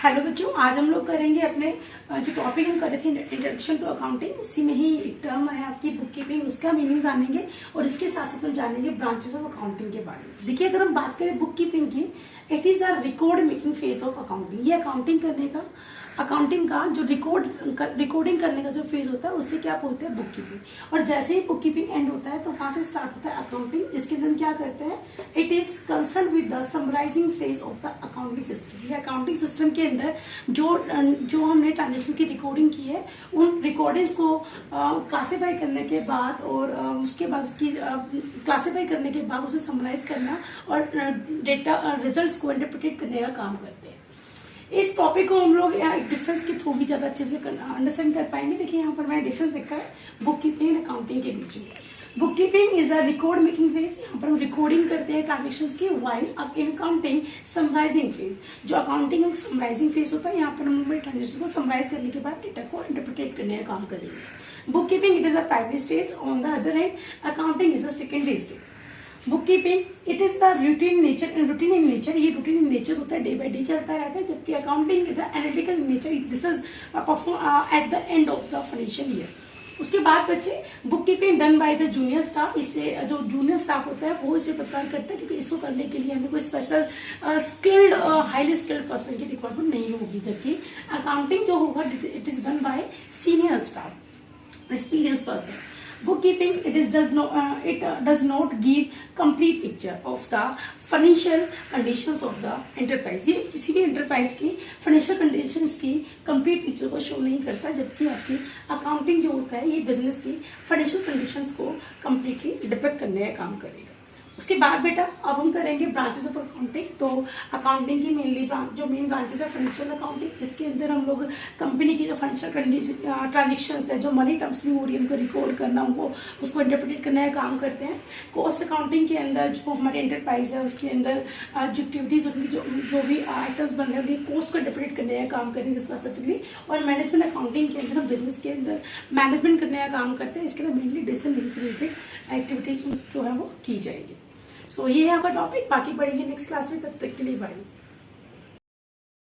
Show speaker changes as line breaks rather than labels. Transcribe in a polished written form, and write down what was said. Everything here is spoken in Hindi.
हेलो बच्चों, आज हम लोग करेंगे अपने जो टॉपिक हम कर रहे थे इंट्रोडक्शन टू अकाउंटिंग, उसी में ही एक टर्म है आपकी बुक कीपिंग, उसका मीनिंग जानेंगे और इसके साथ साथ हम जानेंगे ब्रांचेस ऑफ अकाउंटिंग के बारे में। देखिए, अगर हम बात करें बुक कीपिंग की, it is a record making phase of accounting. ये अकाउंटिंग का जो रिकॉर्डिंग करने का जो फेज होता है उसे क्या बोलते हैं, बुक कीपिंग। और जैसे ही बुक कीपिंग एंड होता है तो वहां से स्टार्ट होता है अकाउंटिंग, जिसके अंदर हम क्या करते हैं, it is concern with the summarising phase of the accounting system. ये अकाउंटिंग सिस्टम के अंदर जो हमने ट्रांजेक्शन की रिकॉर्डिंग की है, उन रिकॉर्डिंग्स को क्लासीफाई करने के बाद और उसके बाद उसकी क्लासीफाई करने के बाद उसे समराइज करना और डेटा रिजल्ट्स को इंटरप्रेट करने का काम करते हैं। इस टॉपिक को हम लोग एक डिफरेंस के थ्रू भी ज्यादा अच्छे से अंडरस्टैंड कर पाएंगे। देखिए, यहाँ पर मैंने डिफरेंस देखा है बुक कीपिंग एंड अकाउंटिंग के बीच में। Book keeping is a record making phase, यहाँ पर हम रिकॉर्डिंग करते हैं ट्रांजेक्शंस की, while in accounting summarising phase. जो अकाउंटिंग में समराइजिंग फेज होता है, यहाँ पर हम ट्रांजेक्शन को समराइज करने के बाद डेटा को इंटरप्रेट करने का काम करेंगे। Book keeping it is a primary stage, on the other hand accounting is a secondary stage. Book keeping it is the routine nature, routine in nature, ये रूटीन इन नेचर होता है, डे बाय डे चलता रहता है। जबकि accounting is the analytical nature, this is perform at the end of the financial year. उसके बाद बच्चे, book keeping done by the junior staff, इससे जो जूनियर स्टाफ होता है वो इसे प्रिपेयर करता है, क्योंकि इसको करने के लिए हमें कोई special skilled highly skilled person की रिक्वायरमेंट नहीं होगी। जबकि अकाउंटिंग जो होगा it is done by senior staff, experienced person. Bookkeeping does not give complete picture of the financial conditions of the enterprise. ये किसी भी enterprise की financial conditions की complete picture को show नहीं करता, जबकि आपकी accounting जो होता है ये business की financial conditions को completely depict करने का काम करेगा। उसके बाद बेटा अब हम करेंगे ब्रांचेस ऑफ अकाउंटिंग। तो अकाउंटिंग की मेनली जो मेन ब्रांचेस है फाइनेंशियल अकाउंटिंग, जिसके अंदर हम लोग कंपनी की जो फाइनेंशियल ट्रांजेक्शंस है, जो मनी टर्म्स में हो रही है, उनको रिकॉर्ड करना, उसको इंटरप्रेट करने का काम करते हैं। कॉस्ट अकाउंटिंग के अंदर जो हमारे एंटरप्राइज है उसके अंदर जो एक्टिविटीज उनकी जो भी आइटम्स बन रहे हैं कॉस्ट को इंटरप्रेट करने का काम करेंगे स्पेसिफिकली। और मैनेजमेंट अकाउंटिंग के अंदर हम बिजनेस के अंदर मैनेजमेंट करने का काम करते हैं। इसके अंदर मेनली डिसीजन रिलेटेड एक्टिविटीज जो है वो की जाएगी। सो ये है आपका टॉपिक, बाकी पढ़ेंगे नेक्स्ट क्लास में। तब तक के लिए बाय।